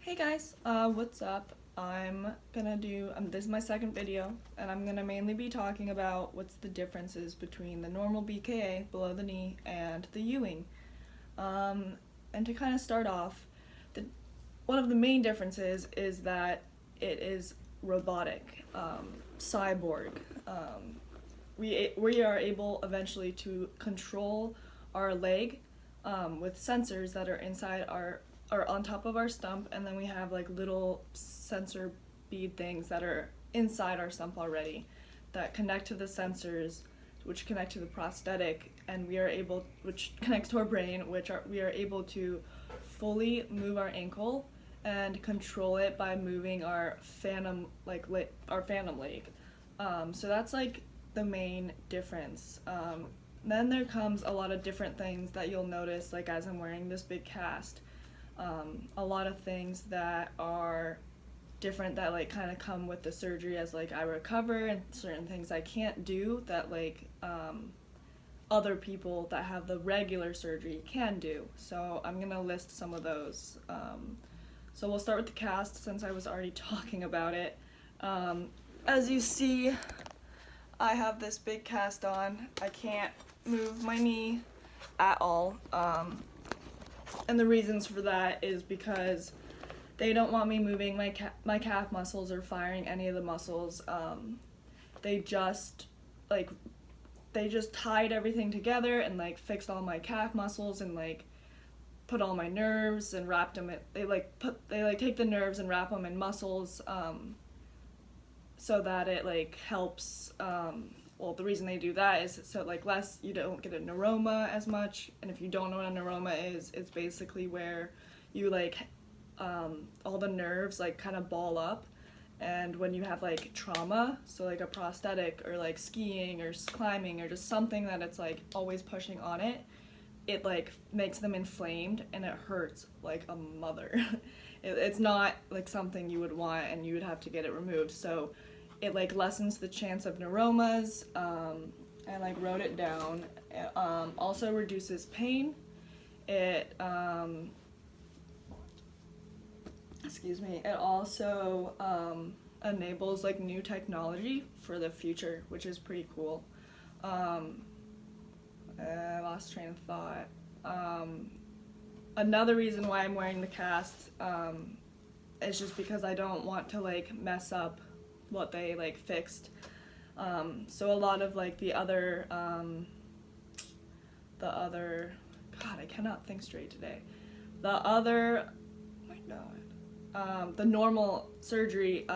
Hey guys, what's up? This is my second video, and I'm gonna mainly be talking about what's the differences between the normal BKA, below the knee, and the Ewing. Um, and to kind of start off, the, one of the main differences is that it is robotic, cyborg. We are able eventually to control our leg with sensors that are inside our or on top of our stump, and then we have like little sensor bead things that are inside our stump already that connect to the sensors, which connect to the prosthetic, and which connects to our brain, we are able to fully move our ankle and control it by moving our phantom leg. So that's like the main difference. Then there comes a lot of different things that you'll notice, like as I'm wearing this big cast. A lot of things that are different that like kind of come with the surgery as like I recover, and certain things I can't do that like other people that have the regular surgery can do. So I'm gonna list some of those. So we'll start with the cast since I was already talking about it. As you see, I have this big cast on. I can't move my knee at all. And the reasons for that is because they don't want me moving my calf muscles or firing any of the muscles. They just like they just tied everything together and like fixed all my calf muscles and like put all my nerves and wrapped them. They take the nerves and wrap them in muscles, so that it like helps. Well, the reason they do that is so like you don't get a neuroma as much. And if you don't know what a neuroma is, it's basically where you like all the nerves like kind of ball up, and when you have like trauma, so like a prosthetic or like skiing or climbing or just something that it's like always pushing on it, it like makes them inflamed and it hurts like a mother. It's not like something you would want, and you would have to get it removed. So it like lessens the chance of neuromas. I like wrote it down. Also reduces pain. It It also enables like new technology for the future, which is pretty cool. I lost train of thought. Another reason why I'm wearing the cast is just because I don't want to like mess up what they like fixed. So a lot of like the other God, I cannot think straight today. Oh my God. The normal surgery,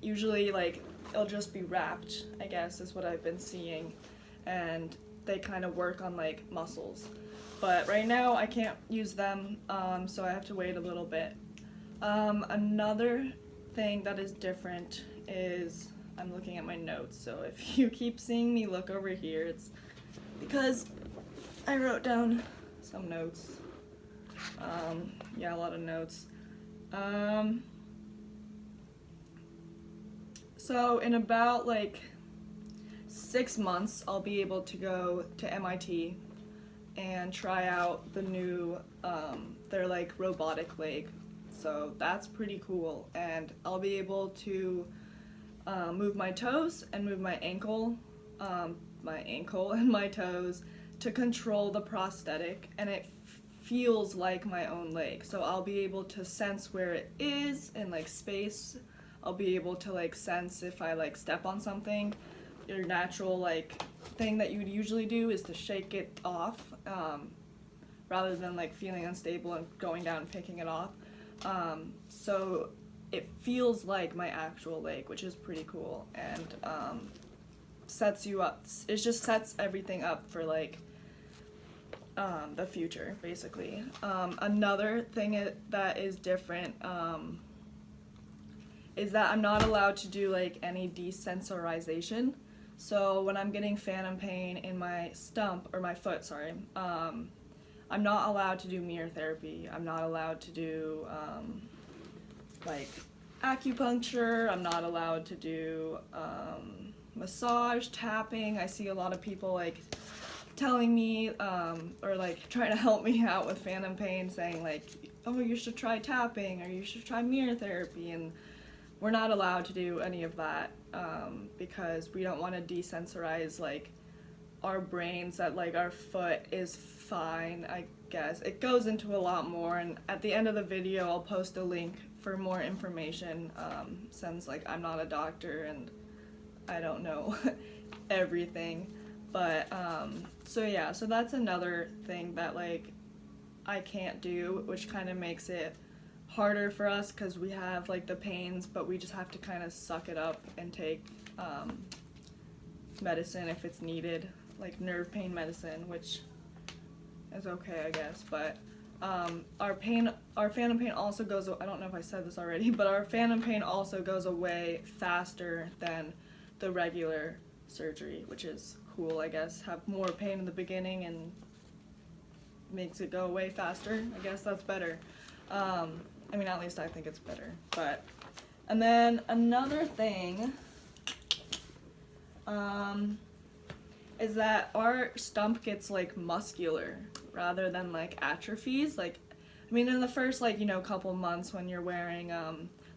usually like it'll just be wrapped, I guess is what I've been seeing, and they kind of work on like muscles. But right now I can't use them, so I have to wait a little bit. Another thing that is different is I'm looking at my notes, so if you keep seeing me look over here, it's because I wrote down some notes. Yeah, a lot of notes. So in about like 6 months, I'll be able to go to MIT and try out the new, their like robotic leg. So that's pretty cool, and I'll be able to move my toes and move my ankle and my toes to control the prosthetic, and it feels like my own leg. So I'll be able to sense where it is in like space. I'll be able to like sense if I like step on something. Your natural like thing that you would usually do is to shake it off, rather than like feeling unstable and going down and picking it off. So it feels like my actual leg, which is pretty cool, and sets you up. It just sets everything up for like the future, basically. Another thing that is different is that I'm not allowed to do like any desensorization. So when I'm getting phantom pain in my stump, or my foot, sorry, I'm not allowed to do mirror therapy. I'm not allowed to do like acupuncture. I'm not allowed to do massage, tapping. I see a lot of people like telling me or like trying to help me out with phantom pain, saying like oh, you should try tapping or you should try mirror therapy, and we're not allowed to do any of that, because we don't want to desensorize like our brains that like our foot is fine. I guess it goes into a lot more, and at the end of the video I'll post a link for more information, since like I'm not a doctor and I don't know everything. But so yeah, so that's another thing that like I can't do, which kind of makes it harder for us because we have like the pains, but we just have to kind of suck it up and take medicine if it's needed, like nerve pain medicine, which is okay, I guess. But our phantom pain also goes, I don't know if I said this already, but our phantom pain also goes away faster than the regular surgery, which is cool, I guess. Have more pain in the beginning and makes it go away faster. I guess that's better. I mean, at least I think it's better. But, and then another thing is that our stump gets like muscular rather than like atrophies. Like, I mean, in the first like, you know, couple months when you're wearing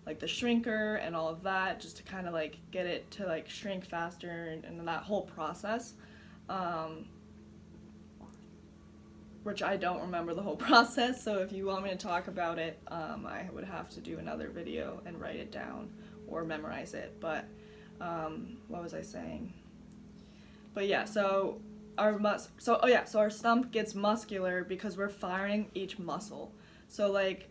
like the shrinker and all of that, just to kind of like get it to like shrink faster, and that whole process, which I don't remember the whole process, so if you want me to talk about it, I would have to do another video and write it down or memorize it. But what was I saying? But yeah, so our stump gets muscular because we're firing each muscle. So like,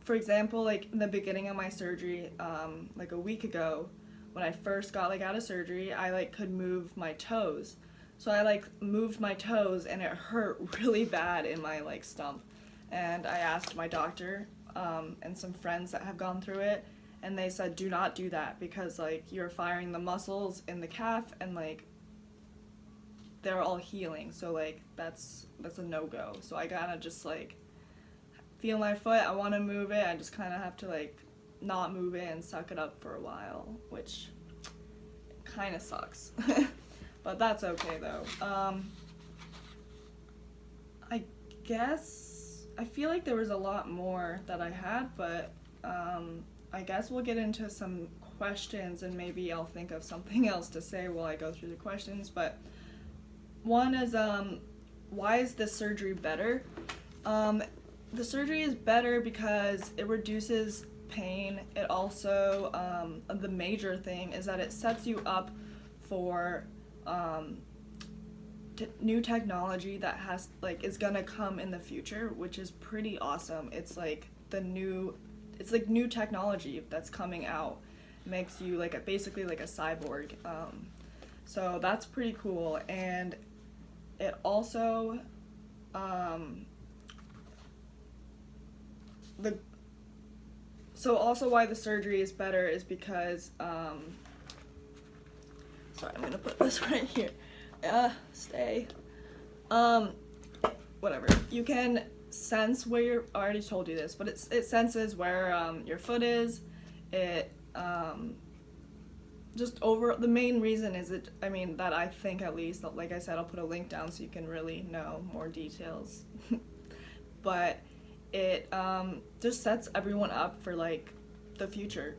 for example, like in the beginning of my surgery, like a week ago, when I first got like out of surgery, I like could move my toes. So I like moved my toes and it hurt really bad in my like stump. And I asked my doctor and some friends that have gone through it, and they said do not do that because like you're firing the muscles in the calf and like they're all healing. So like that's a no-go. So I gotta just like feel my foot, I want to move it, I just kind of have to like not move it and suck it up for a while, which kind of sucks. But that's okay though. I guess I feel like there was a lot more that I had, but I guess we'll get into some questions and maybe I'll think of something else to say while I go through the questions. But one is why is this surgery better? The surgery is better because it reduces pain. It also, the major thing is that it sets you up for new technology that has like is gonna come in the future, which is pretty awesome. It's like new technology that's coming out. It makes you like basically like a cyborg. So that's pretty cool, and it also also why the surgery is better is because sorry, I'm gonna put this right here. Stay. Whatever. You can sense where your, I already told you this, but it senses where your foot is. It just over, the main reason is that I think at least, like I said, I'll put a link down so you can really know more details. But it just sets everyone up for like the future.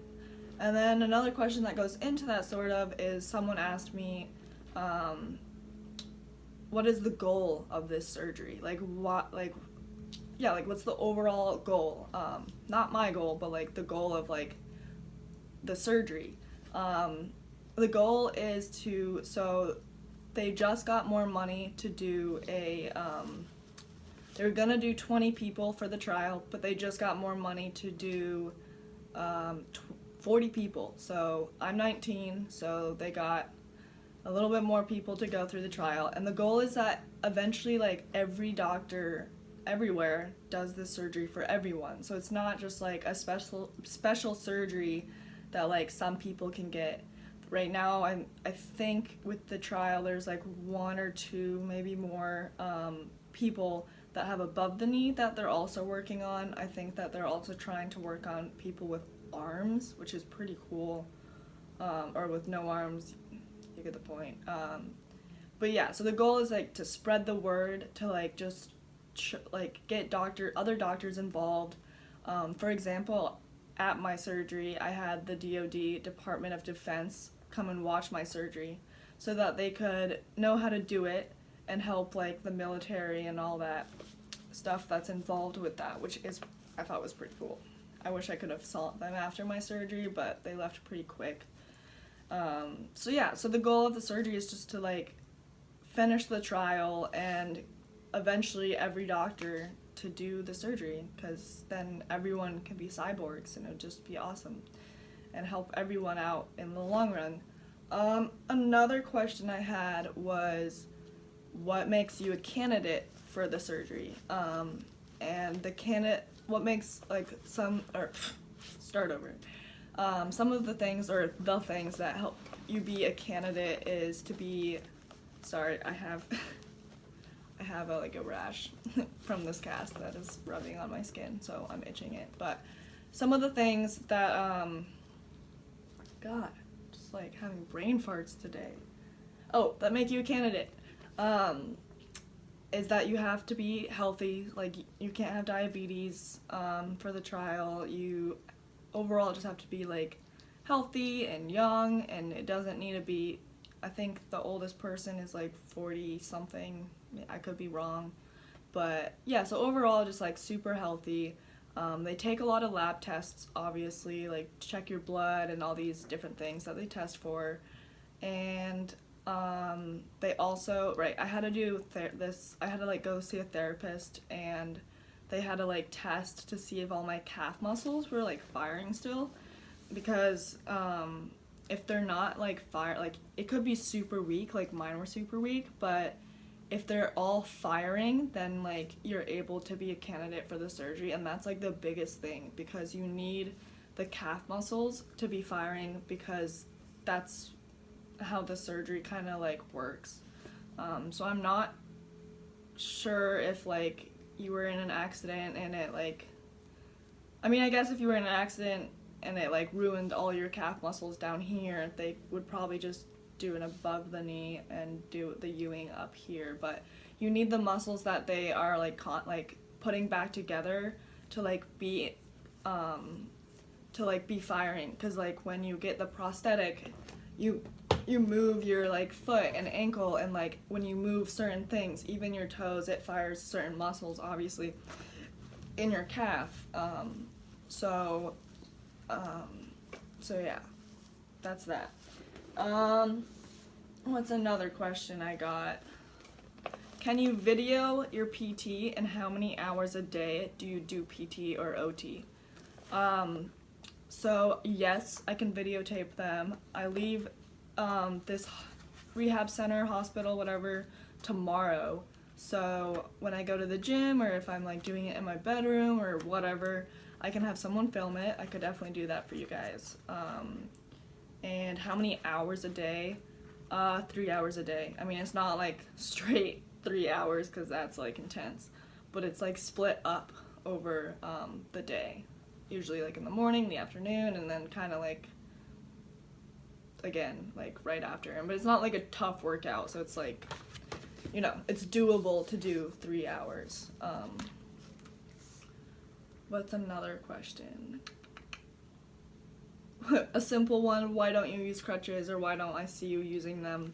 And then another question that goes into that sort of is someone asked me, what is the goal of this surgery? Like what's the overall goal? Not my goal, but like the goal of like the surgery. The goal is so they just got more money to do they were gonna do 20 people for the trial, but they just got more money to do 40 people. So I'm 19, so they got a little bit more people to go through the trial. And the goal is that eventually like every doctor everywhere does this surgery for everyone. So it's not just like a special surgery that like some people can get. Right now, I think with the trial there's like one or two, maybe more people that have above the knee that they're also working on. I think that they're also trying to work on people with arms, which is pretty cool, or with no arms, you get the point. But yeah, so the goal is like to spread the word, to like just like get other doctors involved. For example, at my surgery, I had the DoD, Department of Defense, come and watch my surgery so that they could know how to do it and help like the military and all that stuff that's involved with that, which is I thought was pretty cool. I wish I could have saw them after my surgery, but they left pretty quick. So yeah, so the goal of the surgery is just to like finish the trial and eventually every doctor to do the surgery, because then everyone can be cyborgs and it would just be awesome and help everyone out in the long run. Another question I had was, what makes you a candidate for the surgery? And the candidate, what makes like some of the things or the things that help you be a candidate is to be, sorry, I have like a rash from this cast that is rubbing on my skin, so I'm itching it. But some of the things that, God, just like having brain farts today. Oh, that make you a candidate. Is that you have to be healthy, like you can't have diabetes for the trial. You overall just have to be like healthy and young, and it doesn't need to be, I think the oldest person is like 40 something, I could be wrong, but yeah, so overall just like super healthy. They take a lot of lab tests, obviously, like check your blood and all these different things that they test for. And they also, right, I had to do I had to like go see a therapist, and they had to like test to see if all my calf muscles were like firing still, because if they're not like like it could be super weak, like mine were super weak, but if they're all firing, then like you're able to be a candidate for the surgery. And that's like the biggest thing, because you need the calf muscles to be firing, because that's how the surgery kind of like works. So I'm not sure if like you were in an accident and it like, I mean, I guess if you were in an accident and it like ruined all your calf muscles down here, they would probably just do an above the knee and do the Ewing up here. But you need the muscles that they are like putting back together to like be firing, because like when you get the prosthetic, you move your like foot and ankle, and like when you move certain things, even your toes, it fires certain muscles obviously in your calf. So yeah, that's that. What's another question I got? Can you video your PT, and how many hours a day do you do PT or OT? So yes, I can videotape them. I leave this rehab center, hospital, whatever, tomorrow. So when I go to the gym, or if I'm like doing it in my bedroom or whatever, I can have someone film it. I could definitely do that for you guys. And how many hours a day? 3 hours a day. I mean, it's not like straight 3 hours, because that's like intense, but it's like split up over the day. Usually like in the morning, the afternoon, and then kind of like again like right after. But it's not like a tough workout, so it's like, you know, it's doable to do 3 hours. What's another question? A simple one, why don't you use crutches, or why don't I see you using them?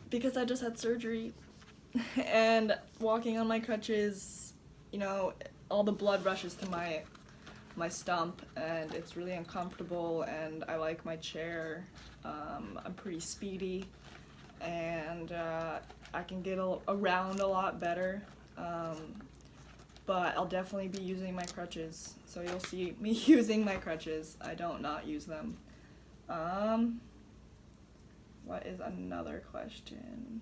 Because I just had surgery and walking on my crutches, you know, all the blood rushes to my stump, and it's really uncomfortable, and I like my chair. I'm pretty speedy, and I can get around a lot better. But I'll definitely be using my crutches, so you'll see me using my crutches. I don't not use them. What is another question?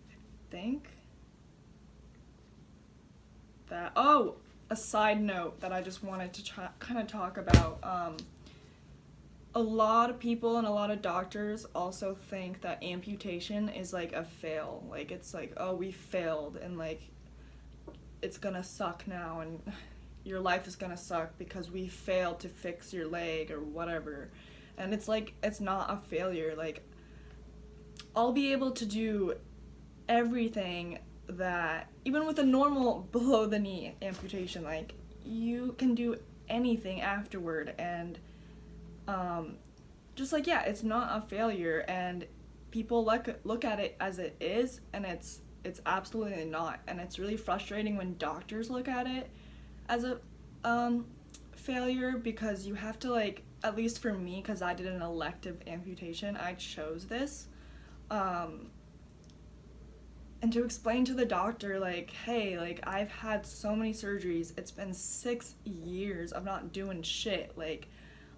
I think that, oh, a side note that I just wanted to kind of talk about. A lot of people and a lot of doctors also think that amputation is like a fail. Like it's like, oh, we failed, and like it's gonna suck now, and your life is gonna suck because we failed to fix your leg or whatever. And it's like, it's not a failure. Like, I'll be able to do everything that even with a normal below the knee amputation, like, you can do anything afterward, and just like, yeah, it's not a failure, and people look at it as it is, and it's absolutely not. And it's really frustrating when doctors look at it as a failure, because you have to, like, at least for me, because I did an elective amputation, I chose this, and to explain to the doctor, like, hey, like, I've had so many surgeries, it's been 6 years of not doing shit, like,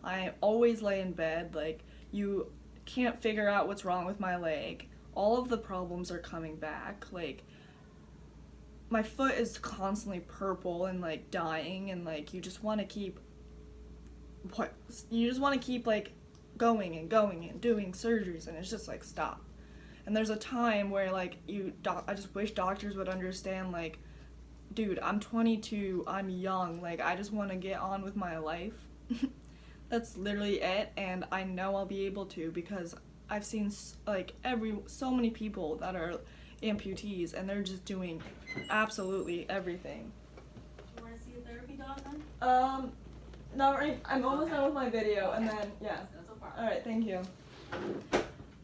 I always lay in bed, like, you can't figure out what's wrong with my leg, all of the problems are coming back, like, my foot is constantly purple and, like, dying, and, like, you just want to keep like going and going and doing surgeries, and it's just like, stop. And there's a time where, like, I just wish doctors would understand, like, dude, I'm 22, I'm young, like, I just want to get on with my life. That's literally it, and I know I'll be able to, because I've seen, like, so many people that are amputees, and they're just doing absolutely everything. Do you want to see a therapy dog then? Not right. I'm almost done with my video, Okay. and then, yeah. That's no problem. Alright, thank you.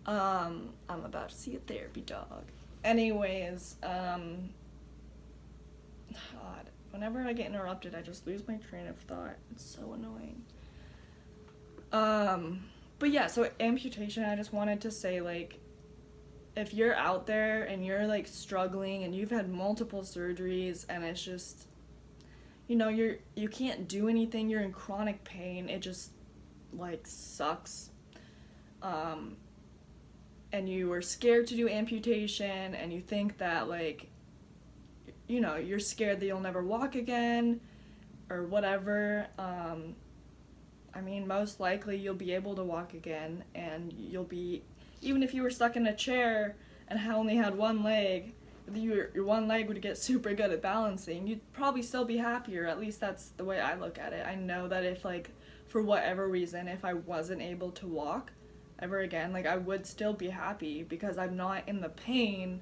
I'm about to see a therapy dog. Anyways, God, whenever I get interrupted, I just lose my train of thought. It's so annoying. But yeah, so amputation, I just wanted to say, like, if you're out there and you're, like, struggling and you've had multiple surgeries and it's just, you know, you can't do anything, you're in chronic pain, it just, like, sucks. And you were scared to do amputation, and you think that, like, you know, you're scared that you'll never walk again, or whatever. I mean, most likely you'll be able to walk again, and you'll be, even if you were stuck in a chair and only had one leg, your one leg would get super good at balancing, you'd probably still be happier. At least that's the way I look at it. I know that if, like, for whatever reason, if I wasn't able to walk ever again, like, I would still be happy, because I'm not in the pain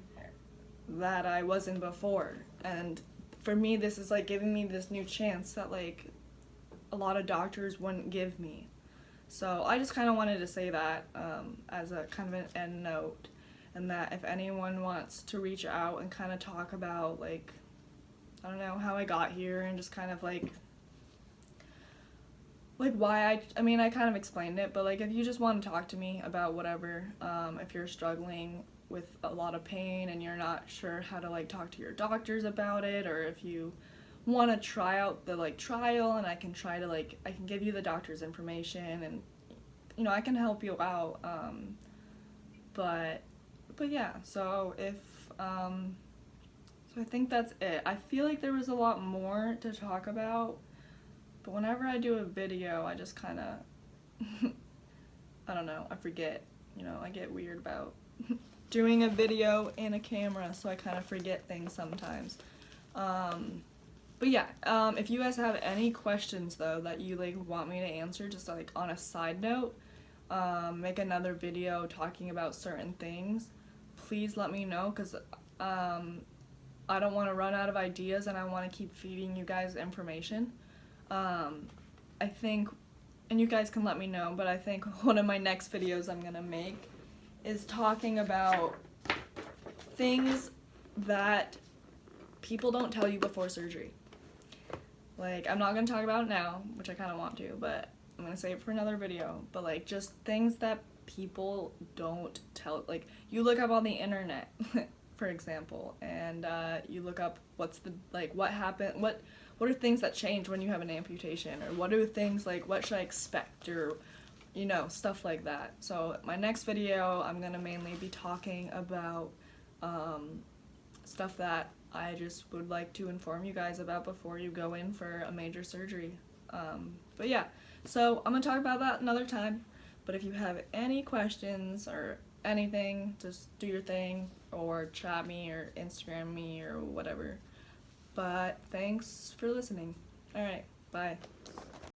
that I was in before. And for me, this is, like, giving me this new chance that, like, a lot of doctors wouldn't give me. So I just kind of wanted to say that as a kind of an end note, and that if anyone wants to reach out and kind of talk about, like, I don't know, how I got here, and just kind of, like why I mean, I kind of explained it, but, like, if you just want to talk to me about whatever, if you're struggling with a lot of pain and you're not sure how to, like, talk to your doctors about it, or if you want to try out the, like, trial, and I can try to, like, I can give you the doctor's information, and, you know, I can help you out, but yeah, so so I think that's it. I feel like there was a lot more to talk about, but whenever I do a video, I just kind of, I don't know, I forget, you know, I get weird about doing a video and a camera, so I kind of forget things sometimes. But yeah, if you guys have any questions, though, that you, like, want me to answer, just, like, on a side note, make another video talking about certain things, please let me know, because I don't want to run out of ideas, and I want to keep feeding you guys information. I think, and you guys can let me know, but I think one of my next videos I'm gonna make is talking about things that people don't tell you before surgery. Like, I'm not gonna talk about it now, which I kind of want to, but I'm gonna save it for another video. But, like, just things that people don't tell, like, you look up on the internet, for example, and you look up what happened, what are things that change when you have an amputation, or what are things, like, what should I expect, or, you know, stuff like that. So my next video, I'm gonna mainly be talking about stuff that I just would like to inform you guys about before you go in for a major surgery. But yeah, so I'm gonna talk about that another time, but if you have any questions or anything, just do your thing, or chat me, or Instagram me, or whatever. But thanks for listening. Alright, bye.